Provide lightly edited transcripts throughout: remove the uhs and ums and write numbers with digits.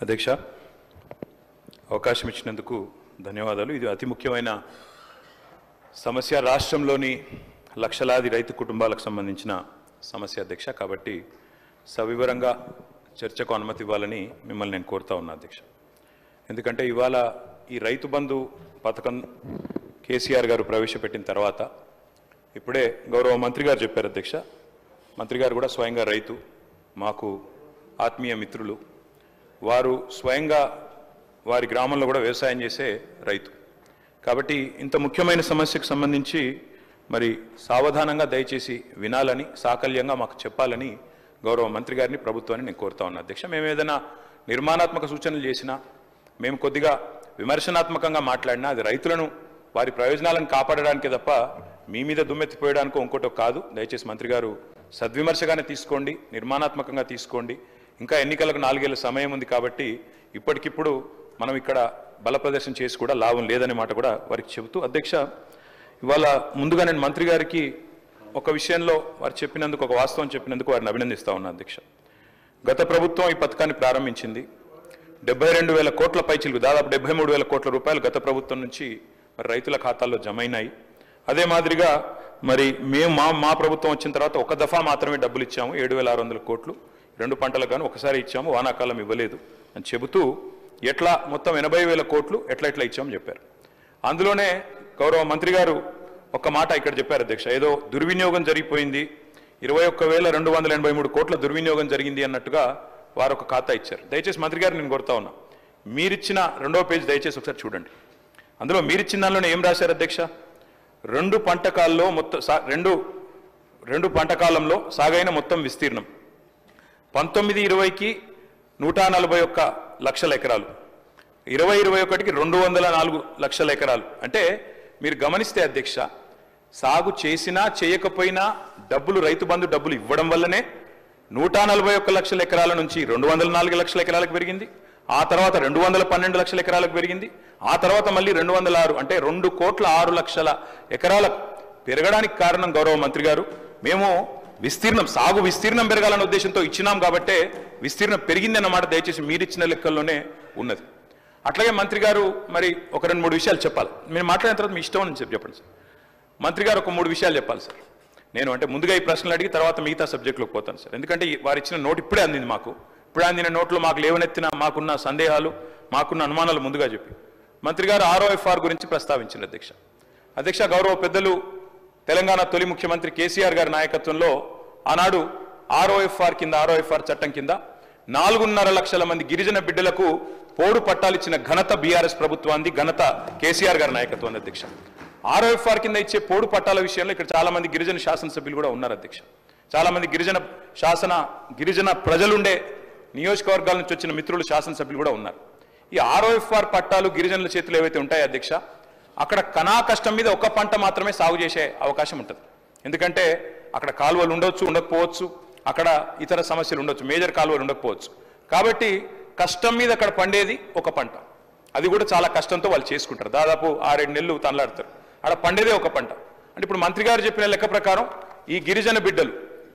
అధ్యక్ష, అవకాశం ఇచ్చినందుకు ధన్యవాదాలు. ఇది అతి ముఖ్యమైన సమస్య, రాష్ట్రంలోని లక్షలాది రైతు కుటుంబాలకు సంబంధించిన సమస్య అధ్యక్ష. కాబట్టి సవివరంగా చర్చకు అనుమతి ఇవ్వాలని మిమ్మల్ని నేను కోరుతా ఉన్నా అధ్యక్ష. ఎందుకంటే ఇవాళ ఈ రైతు బంధు పథకం కేసీఆర్ గారు ప్రవేశపెట్టిన తర్వాత ఇప్పుడే గౌరవ మంత్రి గారు చెప్పారు అధ్యక్ష. మంత్రి గారు కూడా స్వయంగా రైతు, మాకు ఆత్మీయ మిత్రులు. వారు స్వయంగా వారి గ్రామంలో కూడా వ్యవసాయం చేసే రైతు. కాబట్టి ఇంత ముఖ్యమైన సమస్యకు సంబంధించి మరి సావధానంగా దయచేసి వినాలని, సాకల్యంగా మాకు చెప్పాలని గౌరవ మంత్రి గారిని, ప్రభుత్వాన్ని నేను కోరుతా ఉన్నా అధ్యక్ష. మేము ఏదైనా నిర్మాణాత్మక సూచనలు చేసినా, మేము కొద్దిగా విమర్శనాత్మకంగా మాట్లాడినా అది రైతులను వారి ప్రయోజనాలను కాపాడడానికే తప్ప మీ మీద దుమ్మెత్తిపోయడానికో ఇంకోటో కాదు. దయచేసి మంత్రి గారు సద్విమర్శగానే తీసుకోండి, నిర్మాణాత్మకంగా తీసుకోండి. ఇంకా ఎన్నికలకు 4 ఏళ్ల సమయం ఉంది కాబట్టి ఇప్పటికిప్పుడు మనం ఇక్కడ బల ప్రదర్శన చేసి కూడా లాభం లేదనే మాట కూడా వారికి చెబుతూ అధ్యక్ష, ఇవాళ ముందుగా నేను మంత్రి గారికి ఒక విషయంలో వారు చెప్పినందుకు, ఒక వాస్తవం చెప్పినందుకు వారిని అభినందిస్తా ఉన్నా అధ్యక్ష. గత ప్రభుత్వం ఈ పథకాన్ని ప్రారంభించింది. 72,000 కోట్ల పైచిలకు, దాదాపు 73,000 కోట్ల రూపాయలు గత ప్రభుత్వం నుంచి మరి రైతుల ఖాతాల్లో జమ అయినాయి. అదే మాదిరిగా మరి మేము మా ప్రభుత్వం వచ్చిన తర్వాత ఒక దఫా మాత్రమే డబ్బులు ఇచ్చాము, 7,600 కోట్లు 2 పంటలకు గాను ఒకసారి ఇచ్చాము, వానాకాలం ఇవ్వలేదు అని చెబుతూ ఎట్లా మొత్తం 80,000 కోట్లు ఎట్లా ఇచ్చామని చెప్పారు. అందులోనే గౌరవ మంత్రి గారు ఒక మాట ఇక్కడ చెప్పారు అధ్యక్ష, ఏదో దుర్వినియోగం జరిగిపోయింది, 21,283 కోట్ల దుర్వినియోగం జరిగింది అన్నట్టుగా వారు ఒక ఖాతా ఇచ్చారు. దయచేసి మంత్రి గారు నేను కోరుతా ఉన్నా, మీరిచ్చిన 2వ పేజీ దయచేసి ఒకసారి చూడండి. అందులో మీరిచ్చిన దానిలోనే ఏం రాశారు అధ్యక్ష? 2 పంటకాల్లో మొత్తం రెండు పంటకాలంలో సాగైన మొత్తం విస్తీర్ణం 19-20కి 141 లక్షల ఎకరాలు, 20-21కి 204 లక్షల ఎకరాలు. అంటే మీరు గమనిస్తే అధ్యక్ష, సాగు చేసినా చేయకపోయినా డబ్బులు, రైతు బంధు డబ్బులు ఇవ్వడం వల్లనే 141 లక్షల ఎకరాల నుంచి 204 లక్షల ఎకరాలకు పెరిగింది. ఆ తర్వాత 212 లక్షల ఎకరాలకు పెరిగింది. ఆ తర్వాత మళ్ళీ 206, అంటే 2,06,00,000 ఎకరాలకు పెరగడానికి కారణం గౌరవ మంత్రి గారు, మేము సాగు విస్తీర్ణం పెరగాలన్న ఉద్దేశంతో ఇచ్చినాం కాబట్టే విస్తీర్ణం పెరిగింది అన్నమాట దయచేసి మీరిచ్చిన లెక్కల్లోనే ఉన్నది. అట్లాగే మంత్రి గారు మరి ఒక 2-3 విషయాలు చెప్పాలి. మీరు మాట్లాడిన తర్వాత మీ ఇష్టం అని చెప్పండి సార్. మంత్రి గారు ఒక 3 విషయాలు చెప్పాలి సార్. నేను అంటే ముందుగా ఈ ప్రశ్నలు అడిగి తర్వాత మిగతా సబ్జెక్టులోకి పోతాను సార్. ఎందుకంటే వారు ఇచ్చిన నోట్ ఇప్పుడే అందింది మాకు. ఇప్పుడే అందిన నోట్లో మాకు లేవనెత్తిన, మాకున్న సందేహాలు, మాకున్న అనుమానాలు ముందుగా చెప్పి మంత్రి గారు ROFR గురించి ప్రస్తావించింది అధ్యక్ష. గౌరవ పెద్దలు తెలంగాణ తొలి ముఖ్యమంత్రి కేసీఆర్ గారి నాయకత్వంలో ఆనాడు ROFR చట్టం కింద 4.5 లక్షల మంది గిరిజన బిడ్డలకు పోడు పట్టాలిచ్చిన ఘనత బీఆర్ఎస్ ప్రభుత్వాన్ని, ఘనత కేసీఆర్ గారి నాయకత్వం అధ్యక్ష. ROFR కింద ఇచ్చే పోడు పట్టాల విషయంలో ఇక్కడ చాలా మంది గిరిజన శాసనసభ్యులు కూడా ఉన్నారు అధ్యక్ష. చాలా మంది గిరిజన ప్రజలుండే నియోజకవర్గాల నుంచి వచ్చిన మిత్రులు, శాసనసభ్యులు కూడా ఉన్నారు. ఈ ROFR పట్టాలు గిరిజనుల చేతులు ఏవైతే ఉంటాయో అధ్యక్ష, అక్కడ కనా కష్టం మీద ఒక పంట మాత్రమే సాగు చేసే అవకాశం ఉంటుంది. ఎందుకంటే అక్కడ కాలువలు ఉండొచ్చు, ఉండకపోవచ్చు, అక్కడ ఇతర సమస్యలు ఉండొచ్చు, మేజర్ కాలువలు ఉండకపోవచ్చు. కాబట్టి కష్టం మీద అక్కడ పండేది ఒక పంట, అది కూడా చాలా కష్టంతో వాళ్ళు చేసుకుంటారు. దాదాపు 6-7 నెలలు తనలాడతారు. అక్కడ పండేదే ఒక పంట. అంటే ఇప్పుడు మంత్రి గారు చెప్పిన లెక్క ప్రకారం ఈ గిరిజన బిడ్డలు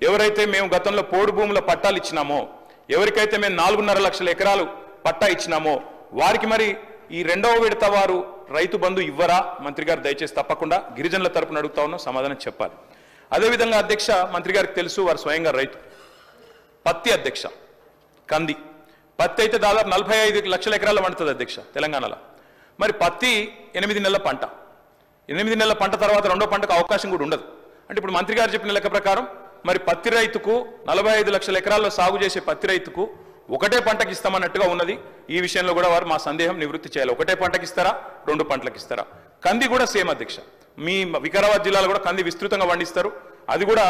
ఎవరైతే మేము గతంలో పోడు భూముల పట్టాలు ఇచ్చినామో, ఎవరికైతే మేము 4.5 లక్షల ఎకరాలు పట్టా ఇచ్చినామో వారికి మరి ఈ 2వ విడత వారు రైతు బంధు ఇవ్వరా? మంత్రి గారు దయచేసి తప్పకుండా గిరిజనుల తరపున అడుగుతా ఉన్నాం, సమాధానం చెప్పాలి. అదేవిధంగా అధ్యక్ష, మంత్రి గారికి తెలుసు వారు స్వయంగా రైతు. పత్తి అధ్యక్ష, కంది పత్తి అయితే దాదాపు 45 లక్షల ఎకరాలు పండుతుంది అధ్యక్ష తెలంగాణలో. మరి పత్తి 8 నెలల పంట, 8 నెలల పంట తర్వాత 2వ పంటకు అవకాశం కూడా ఉండదు. అంటే ఇప్పుడు మంత్రి గారు చెప్పిన లెక్క ప్రకారం మరి పత్తి రైతుకు 45 లక్షల ఎకరాల్లో సాగు చేసే పత్తి రైతుకు ఒకటే పంటకి ఇస్తామన్నట్టుగా ఉన్నది. ఈ విషయంలో కూడా వారు మా సందేహం నివృత్తి చేయాలి. ఒకటే పంటకి ఇస్తారా, 2 పంటలకు ఇస్తారా? కంది కూడా సేమ్ అధ్యక్ష. మీ వికారాబాద్ జిల్లాలో కూడా కంది విస్తృతంగా పండిస్తారు, అది కూడా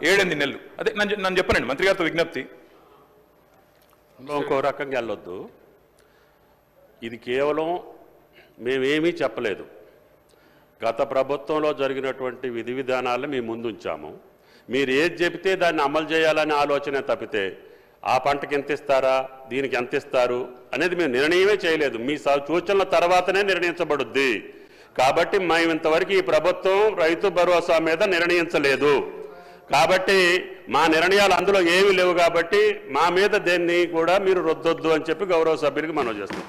7-8 నెలలు. అదే నన్ను చెప్పనండి మంత్రి గారితో విజ్ఞప్తి. ఇంకో రకంగా వెళ్ళొద్దు. ఇది కేవలం మేమేమీ చెప్పలేదు. గత ప్రభుత్వంలో జరిగినటువంటి విధి విధానాలను మేము ముందుంచాము. మీరు ఏది చెబితే దాన్ని అమలు చేయాలనే ఆలోచన తప్పితే ఆ పంటకి ఎంత ఇస్తారా, దీనికి ఎంత ఇస్తారు అనేది మేము నిర్ణయమే చేయలేదు. మీ సూచనల తర్వాతనే నిర్ణయించబడుద్ది. కాబట్టి మేము ఇంతవరకు ఈ ప్రభుత్వం రైతు భరోసా మీద నిర్ణయించలేదు. కాబట్టి మా నిర్ణయాలు అందులో ఏమీ లేవు కాబట్టి మా మీద దేన్ని కూడా మీరు రుద్దొద్దు అని చెప్పి గౌరవ సభ్యులకి మనం చేస్తాం.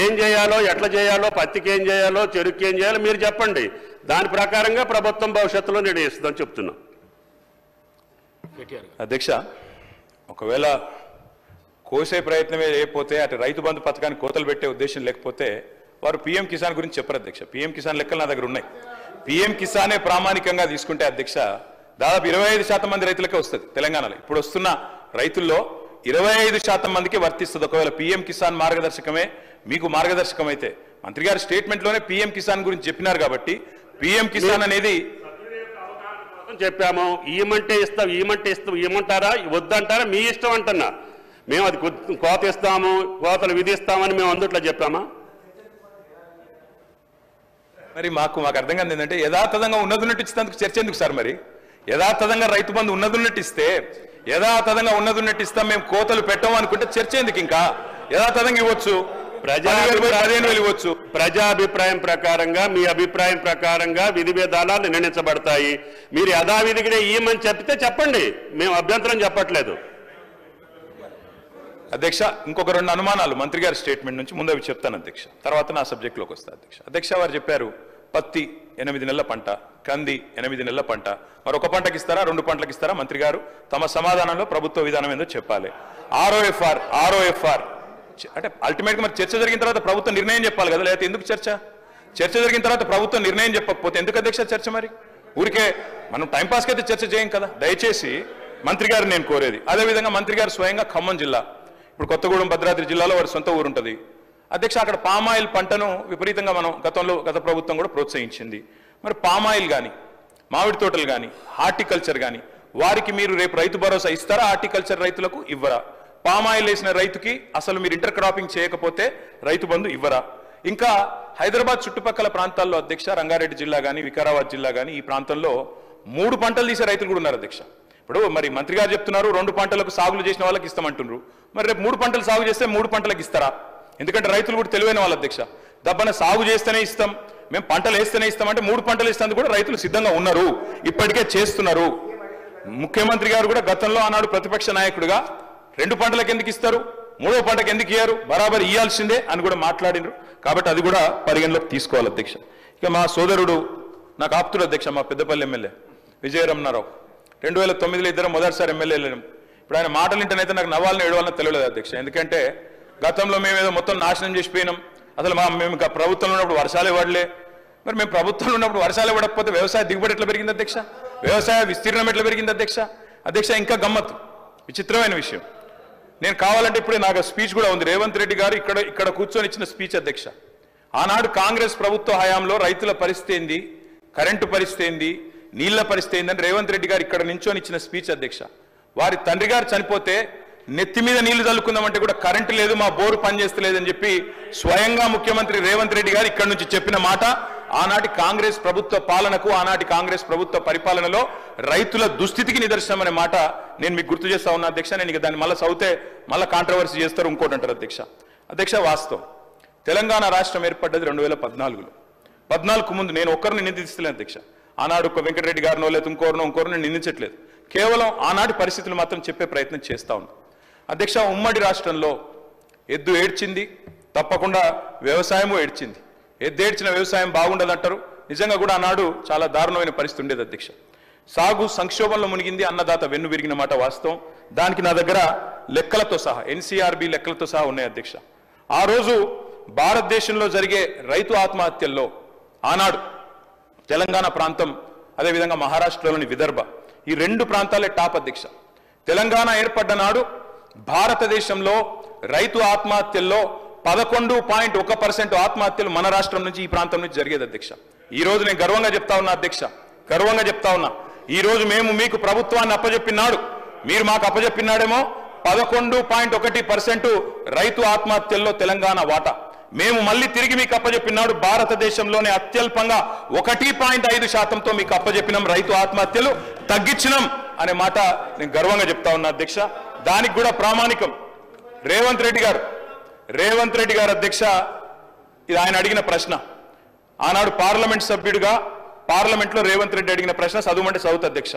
ఏం చేయాలో, ఎట్లా చేయాలో, పత్తికి ఏం చేయాలో, చెరుకు ఏం చేయాలో మీరు చెప్పండి. దాని ప్రకారంగా ప్రభుత్వం భవిష్యత్తులో నిర్ణయిస్తుందని చెప్తున్నాం. అధ్యక్ష, ఒకవేళ కోసే ప్రయత్నమే లేకపోతే అటు రైతు బంధు పథకానికి కోతలు పెట్టే ఉద్దేశం లేకపోతే వారు పీఎం కిసాన్ గురించి చెప్పరు అధ్యక్ష. పీఎం కిసాన్ లెక్కలు నా దగ్గర ఉన్నాయి. పీఎం కిసానే ప్రామాణికంగా తీసుకుంటే అధ్యక్ష దాదాపు 25% మంది రైతులకే వస్తుంది తెలంగాణలో. ఇప్పుడు వస్తున్న రైతుల్లో 25% మందికి వర్తిస్తుంది ఒకవేళ పీఎం కిసాన్ మార్గదర్శకమే మీకు మార్గదర్శకం అయితే. మంత్రి గారి స్టేట్మెంట్లోనే పీఎం కిసాన్ గురించి చెప్పినారు కాబట్టి పీఎం కిసాన్ అనేది చెప్పాము. ఇవ్వమంటే ఇస్తాం, ఇవ్వమంటే ఇస్తాం, ఇవ్వమంటారా వద్దంటారా మీ ఇష్టం అంటున్నా. మేము అది కోత ఇస్తాము, కోతలు విధిస్తామని మేము అందుట్లో చెప్పామా? మరి మాకు అర్థం కాదు ఏంటంటే యథాతథంగా ఉన్నదున్నట్టు ఇచ్చినందుకు చర్చ ఎందుకు సార్? మరి యథాతథంగా రైతు బంధు ఉన్నదున్నట్టు ఇస్తే యథాతథంగా ఉన్నదున్నట్టు ఇస్తాం, మేము కోతలు పెట్టాము అనుకుంటే చర్చ ఎందుకు? ఇంకా యథాతథంగా ఇవ్వచ్చు, 15,000 ఇవ్వచ్చు. ప్రజాభిప్రాయం ప్రకారంగా, మీ అభిప్రాయం ప్రకారంగా విధి విధానాలు నిర్ణయించబడతాయి. మీరు యథావిధిగా ఇవ్వమని చెప్తే చెప్పండి, మేము అభ్యంతరం చెప్పట్లేదు. అధ్యక్ష, ఇంకొక 2 అనుమానాలు మంత్రి గారి స్టేట్మెంట్ నుంచి ముందు అవి చెప్తాను అధ్యక్ష, తర్వాత నా సబ్జెక్టులోకి వస్తా అధ్యక్ష. అధ్యక్ష, వారు చెప్పారు పత్తి 8 నెలల పంట, కంది 8 నెలల పంట, మరొక పంటకి ఇస్తారా, 2 పంటలకు ఇస్తారా? మంత్రి గారు తమ సమాధానంలో ప్రభుత్వ విధానం ఏందో చెప్పాలి. ఆర్ఓఎఫ్ఆర్ అంటే అల్టిమేట్గా మరి చర్చ జరిగిన తర్వాత ప్రభుత్వం నిర్ణయం చెప్పాలి కదా, లేకపోతే ఎందుకు చర్చ? చర్చ జరిగిన తర్వాత ప్రభుత్వం నిర్ణయం చెప్పకపోతే ఎందుకు అధ్యక్ష చర్చ? మరి ఊరికే మనం టైంపాస్కి అయితే చర్చ చేయం కదా. దయచేసి మంత్రి గారు నేను కోరేది, అదేవిధంగా మంత్రి గారు స్వయంగా ఖమ్మం జిల్లా, ఇప్పుడు కొత్తగూడెం భద్రాద్రి జిల్లాలో వారి సొంత ఊరు ఉంటుంది అధ్యక్ష. అక్కడ పామాయిల్ పంటను విపరీతంగా మనం గత ప్రభుత్వం కూడా ప్రోత్సహించింది. మరి పామాయిల్ కానీ, మామిడి తోటలు కానీ, హార్టికల్చర్ కానీ వారికి మీరు రేపు రైతు భరోసా ఇస్తారా? హార్టికల్చర్ రైతులకు ఇవ్వరా? పామాయిల్ వేసిన రైతుకి అసలు మీరు ఇంటర్ క్రాపింగ్ చేయకపోతే రైతు బంధు ఇవ్వరా? ఇంకా హైదరాబాద్ చుట్టుపక్కల ప్రాంతాల్లో అధ్యక్ష, రంగారెడ్డి జిల్లా కానీ, వికారాబాద్ జిల్లా కానీ, ఈ ప్రాంతంలో 3 పంటలు తీసే రైతులు కూడా ఉన్నారు అధ్యక్ష. ఇప్పుడు మరి మంత్రి గారు చెప్తున్నారు 2 పంటలకు సాగులు చేసిన వాళ్ళకి ఇస్తామంటున్నారు. మరి రేపు 3 పంటలు సాగు చేస్తే 3 పంటలకు ఇస్తారా? ఎందుకంటే రైతులు కూడా తెలివైన వాళ్ళు అధ్యక్ష. దబ్బన సాగు చేస్తేనే ఇస్తాం, మేము పంటలు వేస్తేనే ఇస్తాం అంటే 3 పంటలు ఇస్తానికి కూడా రైతులు సిద్ధంగా ఉన్నారు, ఇప్పటికే చేస్తున్నారు. ముఖ్యమంత్రి గారు కూడా గతంలో ఆనాడు ప్రతిపక్ష నాయకుడిగా 2 పంటలకు ఎందుకు ఇస్తారు, 3వ పంటకు ఎందుకు ఇయ్యారు, బరాబర్ ఇయ్యాల్సిందే అని కూడా మాట్లాడినారు. కాబట్టి అది కూడా పరిగణలోకి తీసుకోవాలి అధ్యక్ష. ఇక మా సోదరుడు నాకు ఆప్తుడు అధ్యక్ష, మా పెద్దపల్లి ఎమ్మెల్యే విజయరమణారావు, 2009లో ఇద్దరు మొదటిసారి ఎమ్మెల్యేలు. ఇప్పుడు ఆయన మాటలు వింటేనైతే నాకు నవ్వాలని ఏడవాలని తెలియలేదు అధ్యక్ష. ఎందుకంటే గతంలో మేము ఏదో మొత్తం నాశనం చేసిపోయినాం, అసలు మేము ఇంకా ప్రభుత్వంలో ఉన్నప్పుడు వర్షాలు ఇవ్వడలే. మరి మేము ప్రభుత్వంలో ఉన్నప్పుడు వర్షాలు ఇవ్వకపోతే వ్యవసాయ దిగుబడి ఎట్లా పెరిగింది అధ్యక్ష? వ్యవసాయ విస్తీర్ణం ఎట్లా పెరిగింది అధ్యక్ష? అధ్యక్ష, ఇంకా గమ్మత్తు, విచిత్రమైన విషయం, నేను కావాలంటే ఇప్పుడే నాకు స్పీచ్ కూడా ఉంది, రేవంత్ రెడ్డి గారు ఇక్కడ కూర్చొని ఇచ్చిన స్పీచ్ అధ్యక్ష. ఆనాడు కాంగ్రెస్ ప్రభుత్వ హయాంలో రైతుల పరిస్థితి ఏంది, కరెంటు పరిస్థితి ఏంది, నీళ్ల పరిస్థితి ఏందని రేవంత్ రెడ్డి గారు ఇక్కడ నించొని ఇచ్చిన స్పీచ్ అధ్యక్ష. వారి తండ్రి గారు చనిపోతే నెత్తి మీద నీళ్లు చల్లుకుందామంటే కూడా కరెంటు లేదు, మా బోరు పనిచేస్తలేదని చెప్పి స్వయంగా ముఖ్యమంత్రి రేవంత్ రెడ్డి గారు ఇక్కడ నుంచి చెప్పిన మాట ఆనాటి కాంగ్రెస్ ప్రభుత్వ పాలనకు, ఆనాటి కాంగ్రెస్ ప్రభుత్వ పరిపాలనలో రైతుల దుస్థితికి నిదర్శనం అనే మాట నేను మీకు గుర్తు చేస్తా ఉన్నా అధ్యక్ష. నేను ఇక దాన్ని మళ్ళీ చదివితే మళ్ళీ కాంట్రవర్సీ చేస్తారు, ఇంకోటి అంటారు అధ్యక్ష. అధ్యక్ష, వాస్తవం తెలంగాణ రాష్ట్రం ఏర్పడ్డది 2014లో. 14కు ముందు నేను ఒక్కరిని నిందిస్తలేను అధ్యక్ష. ఆనాడు ఒక వెంకటరెడ్డి గారినో లేదా ఇంకోరినో నేను నిందించట్లేదు, కేవలం ఆనాటి పరిస్థితులు మాత్రం చెప్పే ప్రయత్నం చేస్తా ఉన్నా అధ్యక్ష. ఉమ్మడి రాష్ట్రంలో ఎద్దు ఏడ్చింది, తప్పకుండా వ్యవసాయము ఏడ్చింది. ఎద్దు ఏడ్చిన వ్యవసాయం బాగుండదంటారు. నిజంగా కూడా ఆనాడు చాలా దారుణమైన పరిస్థితి ఉండేది అధ్యక్ష. సాగు సంక్షోభంలో మునిగింది, అన్నదాత వెన్ను విరిగిన మాట వాస్తవం. దానికి నా దగ్గర లెక్కలతో సహా, ఎన్సీఆర్బీ లెక్కలతో సహా ఉన్నాయి అధ్యక్ష. ఆ రోజు భారతదేశంలో జరిగే రైతు ఆత్మహత్యల్లో ఆనాడు తెలంగాణ ప్రాంతం, అదేవిధంగా మహారాష్ట్రలోని విదర్భ, ఈ 2 ప్రాంతాలే టాప్ అధ్యక్ష. తెలంగాణ ఏర్పడ్డ నాడు భారతదేశంలో రైతు ఆత్మహత్యల్లో 11.1% ఆత్మహత్యలు మన రాష్ట్రం నుంచి, ఈ ప్రాంతం నుంచి జరిగేది అధ్యక్ష. ఈ రోజు నేను గర్వంగా చెప్తా ఉన్నా అధ్యక్ష, గర్వంగా చెప్తా ఉన్నా, ఈ రోజు మేము మీకు ప్రభుత్వాన్ని అప్పజెప్పినాడు, మీరు మాకు అప్పజెప్పినాడేమో 11.1% రైతు ఆత్మహత్యల్లో తెలంగాణ వాటా. మేము మళ్ళీ తిరిగి మీకు అప్పజెప్పినాడు భారతదేశంలోనే అత్యల్పంగా 1.5%తో మీకు అప్పజెప్పినాం, రైతు ఆత్మహత్యలు తగ్గించినాం అనే మాట నేను గర్వంగా చెప్తా ఉన్నా అధ్యక్ష. దానికి కూడా ప్రామాణికం రేవంత్ రెడ్డి గారు అధ్యక్ష. ఇది ఆయన అడిగిన ప్రశ్న, ఆనాడు పార్లమెంట్ సభ్యుడిగా పార్లమెంట్లో రేవంత్ రెడ్డి అడిగిన ప్రశ్న చదవమంటే చదువుతా అధ్యక్ష.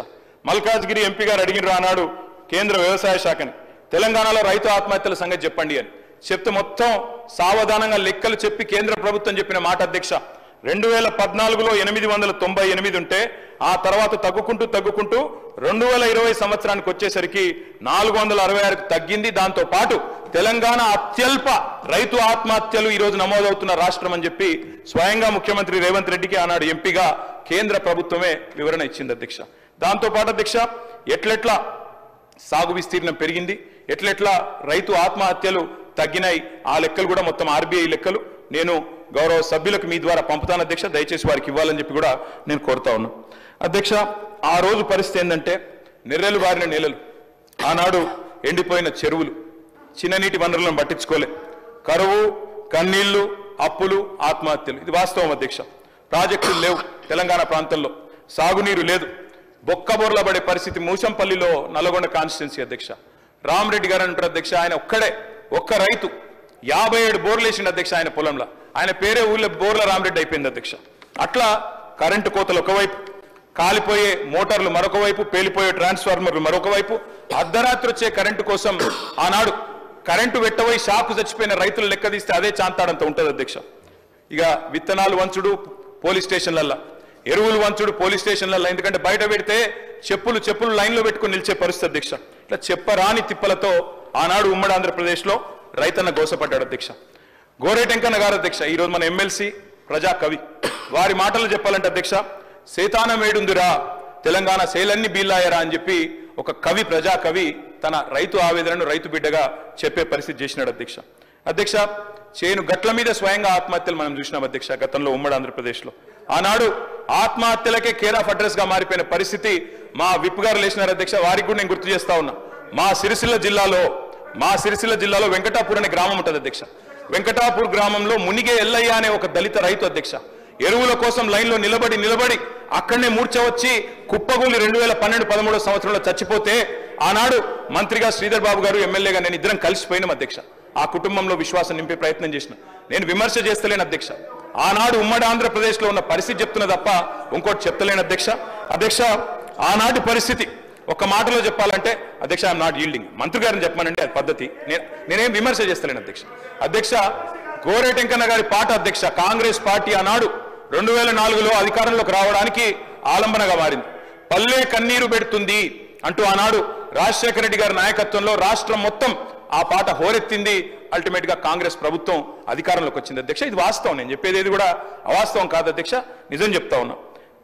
మల్కాజ్గిరి ఎంపీ గారు అడిగినారు ఆనాడు కేంద్ర వ్యవసాయ శాఖని, తెలంగాణలో రైతు ఆత్మహత్యల సంగతి చెప్పండి అని చెప్తే మొత్తం సావధానంగా లెక్కలు చెప్పి కేంద్ర ప్రభుత్వం చెప్పిన మాట అధ్యక్ష 2014లో 898 ఉంటే ఆ తర్వాత తగ్గుకుంటూ 2020 సంవత్సరానికి వచ్చేసరికి 466కు తగ్గింది. దాంతో పాటు తెలంగాణ అత్యల్ప రైతు ఆత్మహత్యలు ఈరోజు నమోదవుతున్న రాష్ట్రం అని చెప్పి స్వయంగా ముఖ్యమంత్రి రేవంత్ రెడ్డికి ఆనాడు ఎంపీగా కేంద్ర ప్రభుత్వమే వివరణ ఇచ్చింది అధ్యక్ష. దాంతో పాటు అధ్యక్ష ఎట్లెట్లా సాగు విస్తీర్ణం పెరిగింది, ఎట్లెట్లా రైతు ఆత్మహత్యలు తగ్గినాయి, ఆ లెక్కలు కూడా మొత్తం ఆర్బీఐ లెక్కలు నేను గౌరవ సభ్యులకు మీ ద్వారా పంపుతాను అధ్యక్ష. దయచేసి వారికి ఇవ్వాలని చెప్పి కూడా నేను కోరుతా ఉన్నాను అధ్యక్ష. ఆ రోజు పరిస్థితి ఏంటంటే నెర్రెలు బారిన నేలలు, ఆనాడు ఎండిపోయిన చెరువులు, చిన్ననీటి వనరులను పట్టించుకోలే, కరువు, కన్నీళ్లు, అప్పులు, ఆత్మహత్యలు. ఇది వాస్తవం అధ్యక్ష. ప్రాజెక్టులు లేవు తెలంగాణ ప్రాంతంలో, సాగునీరు లేదు, బొక్కబోర్ల పడే పరిస్థితి. మూసంపల్లిలో నల్గొండ కాన్స్టిట్యున్సీ అధ్యక్ష రామరెడ్డి గారు అంటారు అధ్యక్ష, ఆయన ఒక్క రైతు 57 బోర్లు వేసిండు అధ్యక్ష ఆయన పొలంలో. ఆయన పేరే ఊళ్ళో బోర్ల రామరెడ్డి అయిపోయింది అధ్యక్ష. అట్లా కరెంటు కోతలు ఒకవైపు, కాలిపోయే మోటార్లు మరొక వైపు, పేలిపోయే ట్రాన్స్ఫార్మర్లు మరొక వైపు, అర్ధరాత్రి వచ్చే కరెంటు కోసం ఆనాడు కరెంటు వెట్టబోయి షాకు చచ్చిపోయిన రైతులు లెక్క తీస్తే అదే చాంతాడంత ఉంటుంది అధ్యక్ష. ఇక విత్తనాలు వంచుడు పోలీస్ స్టేషన్లల్లో, ఎరువులు వంచుడు పోలీస్ స్టేషన్లలో, ఎందుకంటే బయట పెడితే చెప్పులు లైన్లో పెట్టుకుని నిలిచే పరిస్థితి అధ్యక్ష. ఇట్లా చెప్పరాని తిప్పలతో ఆనాడు ఉమ్మడి ఆంధ్రప్రదేశ్లో రైతన్న గోసపడ్డాడు అధ్యక్ష. గోరేటెంకన్న గారు అధ్యక్ష ఈరోజు మన ఎమ్మెల్సీ ప్రజాకవి, వారి మాటలు చెప్పాలంటే అధ్యక్ష సేతానమేడుందిరా తెలంగాణ శైలన్ని బీల్లాయరా అని చెప్పి ఒక కవి, ప్రజాకవి తన రైతు ఆవేదనను రైతు బిడ్డగా చెప్పే పరిస్థితి చేసినాడు అధ్యక్ష. చేను గట్ల మీద స్వయంగా ఆత్మహత్యలు మనం చూసినాం అధ్యక్ష గతంలో ఉమ్మడి ఆంధ్రప్రదేశ్లో. ఆనాడు ఆత్మహత్యలకే కేర్ ఆఫ్ అడ్రస్ గా మారిపోయిన పరిస్థితి మా విప్ గారు లేచినారు అధ్యక్ష. వారికి కూడా నేను గుర్తు చేస్తా ఉన్నా, మా సిరిసిల్ల జిల్లాలో వెంకటాపూర్ అనే గ్రామం ఉంటుంది అధ్యక్ష. వెంకటాపూర్ గ్రామంలో మునిగే ఎల్లయ్య అనే ఒక దళిత రైతు అధ్యక్ష ఎరువుల కోసం లైన్లో నిలబడి అక్కడనే మూర్ఛ వచ్చి కుప్పగూలి 2012-13 సంవత్సరంలో చచ్చిపోతే ఆనాడు మంత్రిగా శ్రీధర్ బాబు గారు, ఎమ్మెల్యేగా నేను ఇద్దరం కలిసిపోయినాం అధ్యక్ష. ఆ కుటుంబంలో విశ్వాసం నింపే ప్రయత్నం చేసిన. నేను విమర్శ చేస్తలేను అధ్యక్ష, ఆనాడు ఉమ్మడి ఆంధ్రప్రదేశ్లో ఉన్న పరిస్థితి చెప్తున్నా తప్ప ఇంకోటి చెప్తలేను అధ్యక్ష. ఆనాటి పరిస్థితి ఒక మాటలో చెప్పాలంటే అధ్యక్ష ఐఎమ్ నాట్ ఈల్డింగ్. మంత్రి గారిని చెప్పమనంటే అది పద్ధతి, నేనేం విమర్శ చేస్తలేను అధ్యక్ష. గోరేటెంకన్న గారి పాట అధ్యక్ష, కాంగ్రెస్ పార్టీ ఆనాడు 2004లో అధికారంలోకి రావడానికి ఆలంబనగా మారింది. పల్లె కన్నీరు పెడుతుంది అంటూ ఆనాడు రాజశేఖర రెడ్డి గారి నాయకత్వంలో రాష్ట్రం మొత్తం ఆ పాట హోరెత్తింది. అల్టిమేట్ గా కాంగ్రెస్ ప్రభుత్వం అధికారంలోకి వచ్చింది అధ్యక్ష. ఇది వాస్తవం, నేను చెప్పేది ఏది కూడా అవాస్తవం కాదు అధ్యక్ష, నిజం చెప్తా ఉన్నా.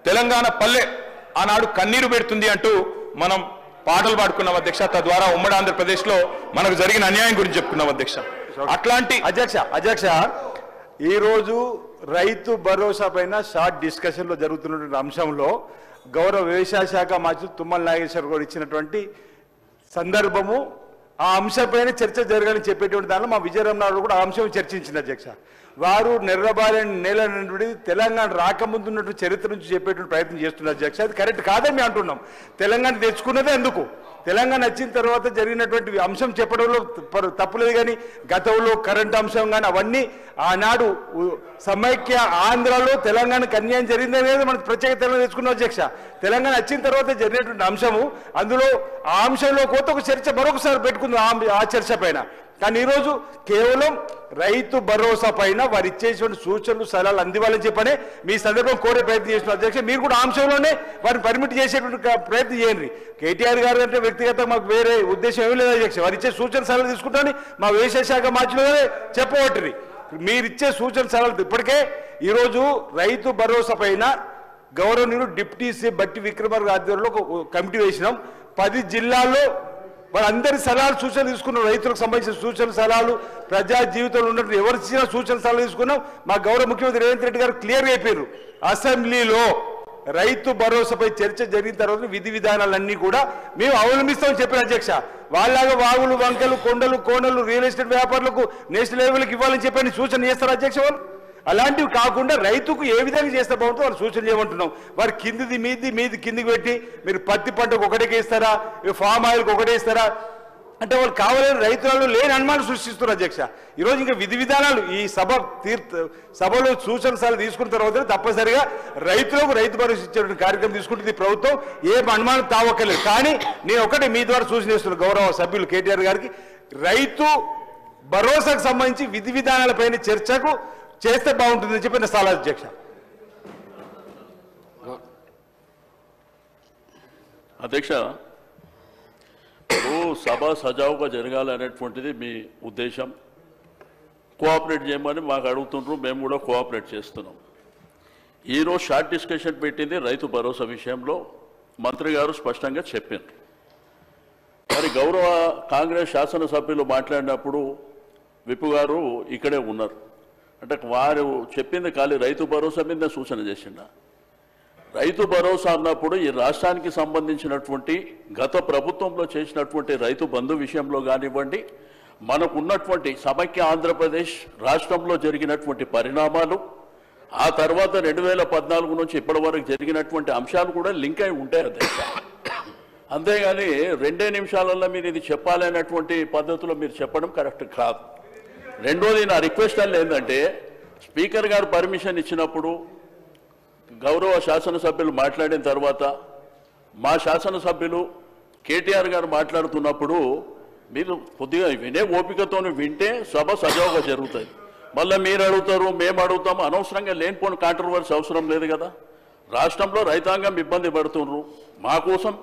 తెలంగాణ పల్లె ఆనాడు కన్నీరు పెడుతుంది అంటూ మనం పాటలు పాడుకున్నాం అధ్యక్ష. తద్వారా ఉమ్మడి ఆంధ్రప్రదేశ్ లో మనకు జరిగిన అన్యాయం గురించి చెప్పుకున్నాం అధ్యక్ష. అట్లాంటి అధ్యక్ష ఈ రోజు రైతు భరోసా పైన షార్ట్ డిస్కషన్ లో జరుగుతున్నటువంటి అంశంలో గౌరవ వ్యవసాయ శాఖ మంత్రి తుమ్మల నాగేశ్వర గారు ఇచ్చినటువంటి సందర్భము, ఆ అంశంపైన చర్చ జరగాలని చెప్పేటువంటి దానిలో మా విజయరామనాయుడు కూడా ఆ అంశం చర్చించింది అధ్యక్ష. వారు నెర్రబాలెన్ నేల నుండి తెలంగాణ రాకముందు ఉన్నటువంటి చరిత్ర నుంచి చెప్పేటువంటి ప్రయత్నం చేస్తున్నారు అధ్యక్ష. అది కరెక్ట్ కాదని మేము అంటున్నాం. తెలంగాణ తెచ్చుకున్నదే అందుకు. తెలంగాణ వచ్చిన తర్వాత జరిగినటువంటి అంశం చెప్పడంలో తప్పులేదు, కానీ గతంలో కరెంట్ అంశం కానీ అవన్నీ ఆనాడు సమైక్య ఆంధ్రలో తెలంగాణకు అన్యాయం జరిగిందనేది మనం ప్రత్యేక తెలంగాణ తెచ్చుకున్నాం అధ్యక్ష. తెలంగాణ వచ్చిన తర్వాత జరిగినటువంటి అంశము, అందులో ఆ అంశంలో కొత్త ఒక చర్చ మరొకసారి పెట్టుకుందాం ఆ చర్చ పైన. కానీ ఈరోజు కేవలం రైతు భరోసా పైన వారు ఇచ్చేటువంటి సూచనలు సలహాలు అందివ్వాలని చెప్పనే మీ సందర్భం కోరే ప్రయత్నం చేస్తున్నారు అధ్యక్ష. మీరు కూడా అంశంలోనే వారిని పర్మిట్ చేసేటువంటి ప్రయత్నం చేయండి. కేటీఆర్ గారు అంటే వ్యక్తిగతంగా మాకు వేరే ఉద్దేశం ఏమీ లేదు అధ్యక్ష. వారు ఇచ్చే సూచన సలహాలు తీసుకుంటామని మా వ్యవసాయ శాఖ మార్చిలోనే చెప్పబట్టి మీరు ఇచ్చే సూచన సలహాలు ఇప్పటికే ఈరోజు రైతు భరోసా పైన గౌరవనీయులు డిప్యూటీ సీఎం బట్టి విక్రమార్క ఆధ్వర్యంలో ఒక కమిటీ వేసినాం. 10 జిల్లాల్లో వాళ్ళందరి సలహాలు సూచనలు తీసుకున్నాం. రైతులకు సంబంధించిన సూచనలు సలహాలు, ప్రజా జీవితంలో ఉన్నట్టు ఎవరు ఇచ్చిన సూచన సలహాలు తీసుకున్నాం. మా గౌరవ ముఖ్యమంత్రి రేవంత్ రెడ్డి గారు క్లియర్గా చెప్పారు, అసెంబ్లీలో రైతు భరోసాపై చర్చ జరిగిన తర్వాత విధి విధానాలన్నీ కూడా మేము అవలంబిస్తామని చెప్పిన అధ్యక్ష. వాళ్ళలాగా వాగులు, వంకలు, కొండలు, కోనలు, రియల్ ఎస్టేట్ వ్యాపారులకు నేషనల్ లెవెల్కి ఇవ్వాలని చెప్పని సూచన చేస్తారు అధ్యక్ష. వాళ్ళు అలాంటివి కాకుండా రైతుకు ఏ విధంగా చేస్తే బాగుంటుందో వాళ్ళు సూచన చేయమంటున్నాం. వారు కిందిది మీది కిందికి పెట్టి మీరు పత్తి పంటకు ఒకటికి ఇస్తారా, ఫామ్ ఆయిల్కి ఒకటే ఇస్తారా, అంటే వాళ్ళు కావాలని రైతులలో లేని అనుమానం సృష్టిస్తున్నారు అధ్యక్ష. ఈరోజు ఇంకా విధి విధానాలు ఈ సభలో సూచనలు తీసుకున్న తర్వాత తప్పనిసరిగా రైతులకు రైతు భరోసా ఇచ్చేటువంటి కార్యక్రమం తీసుకుంటుంది ప్రభుత్వం. ఏ అనుమానం తావక్కర్లేదు. కానీ నేను ఒకటి మీ ద్వారా సూచన చేస్తున్నాను గౌరవ సభ్యులు కేటీఆర్ గారికి, రైతు భరోసాకు సంబంధించి విధి విధానాలపైన చర్చకు చేస్తే బాగుంటుందని చెప్పి నా సలహా అధ్యక్ష. అధ్యక్ష, సభ సజావుగా జరగాలనేటువంటిది మీ ఉద్దేశం. కోఆపరేట్ చేయమని మాకు అడుగుతుండ్రు, మేము కూడా కోఆపరేట్ చేస్తున్నాం. ఈరోజు షార్ట్ డిస్కషన్ పెట్టింది రైతు భరోసా విషయంలో మంత్రి గారు స్పష్టంగా చెప్పారు. మరి గౌరవ కాంగ్రెస్ శాసనసభ్యులు మాట్లాడినప్పుడు విపు గారు ఇక్కడే ఉన్నారు. అంటే వారు చెప్పింది ఖాళీ రైతు భరోసా మీద సూచన చేసిండ. రైతు భరోసా అన్నప్పుడు ఈ రాష్ట్రానికి సంబంధించినటువంటి గత ప్రభుత్వంలో చేసినటువంటి రైతు బంధు విషయంలో కానివ్వండి, మనకున్నటువంటి సమైక్య ఆంధ్రప్రదేశ్ రాష్ట్రంలో జరిగినటువంటి పరిణామాలు, ఆ తర్వాత 2014 నుంచి ఇప్పటి వరకు జరిగినటువంటి అంశాలు కూడా లింక్ అయి ఉంటాయి అధ్యక్ష. అంతేగాని 2 నిమిషాలలో మీరు ఇది చెప్పాలనేటువంటి పద్ధతిలో మీరు చెప్పడం కరెక్ట్ కాదు. రెండోది, నా రిక్వెస్ట్ అని ఏంటంటే, స్పీకర్ గారు పర్మిషన్ ఇచ్చినప్పుడు గౌరవ శాసనసభ్యులు మాట్లాడిన తర్వాత మా శాసనసభ్యులు కేటీఆర్ గారు మాట్లాడుతున్నప్పుడు మీరు కొద్దిగా వినే ఓపికతో వింటే సభ సజావుగా జరుగుతుంది. మళ్ళీ మీరు అడుగుతారు, మేము అడుగుతాము, అనవసరంగా లేనిపోని కాంట్రవర్సీ అవసరం లేదు కదా. రాష్ట్రంలో రైతాంగం ఇబ్బంది పడుతున్నారు. మా కోసం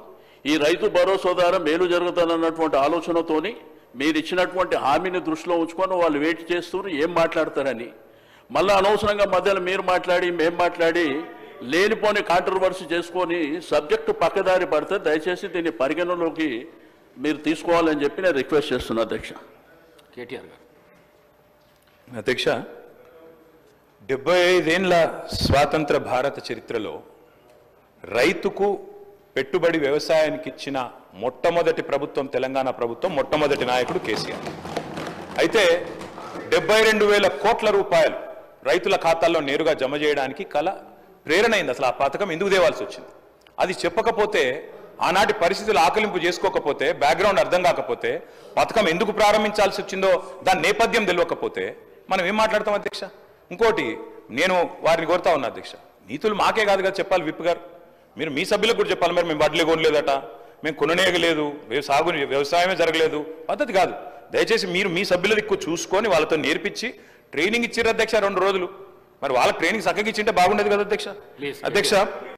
ఈ రైతు భరోసా ద్వారా మేలు జరుగుతుందన్నటువంటి ఆలోచనతోని మీరు ఇచ్చినటువంటి హామీని దృష్టిలో ఉంచుకొని వాళ్ళు వెయిట్ చేస్తున్నారు ఏం మాట్లాడతారని. మళ్ళీ అనవసరంగా మధ్యలో మీరు మాట్లాడి మేము మాట్లాడి లేనిపోని కాంట్రవర్సీ చేసుకొని సబ్జెక్టు పక్కదారి పడితే దయచేసి దీన్ని పరిగణలోకి మీరు తీసుకోవాలని చెప్పి నేను రిక్వెస్ట్ చేస్తున్నా అధ్యక్ష. కేటీఆర్ గారు. అధ్యక్ష, 75 ఏళ్ల స్వాతంత్ర భారత చరిత్రలో రైతుకు పెట్టుబడి వ్యవసాయానికి ఇచ్చిన మొట్టమొదటి ప్రభుత్వం తెలంగాణ ప్రభుత్వం, మొట్టమొదటి నాయకుడు కేసీఆర్. అయితే 72,000 కోట్ల రూపాయలు రైతుల ఖాతాల్లో నేరుగా జమ చేయడానికి ప్రేరణ అయింది. అసలు ఆ పథకం ఎందుకు తేవాల్సి వచ్చింది అది చెప్పకపోతే, ఆనాటి పరిస్థితులు ఆకలింపు చేసుకోకపోతే, బ్యాక్గ్రౌండ్ అర్థం కాకపోతే, పథకం ఎందుకు ప్రారంభించాల్సి వచ్చిందో దాని నేపథ్యం తెలియకపోతే మనం ఏం మాట్లాడతాం అధ్యక్ష. ఇంకోటి నేను వారిని కోరుతా ఉన్నా అధ్యక్ష, నీతులు మాకే కాదు కదా చెప్పాలి. విప్ గారు మీరు మీ సభ్యులకు కూడా చెప్పాలి. మరి మేము వడ్లే కొనలేదట, మేము కొననేయలేదు, వ్యవసాయమే జరగలేదు, పద్ధతి కాదు. దయచేసి మీరు మీ సభ్యుల దిక్కు చూసుకొని వాళ్ళతో నేర్పించి ట్రైనింగ్ ఇచ్చారు అధ్యక్ష 2 రోజులు. మరి వాళ్ళకి ట్రైనింగ్ చక్కగా ఇచ్చింటే బాగుండేది కదా అధ్యక్ష.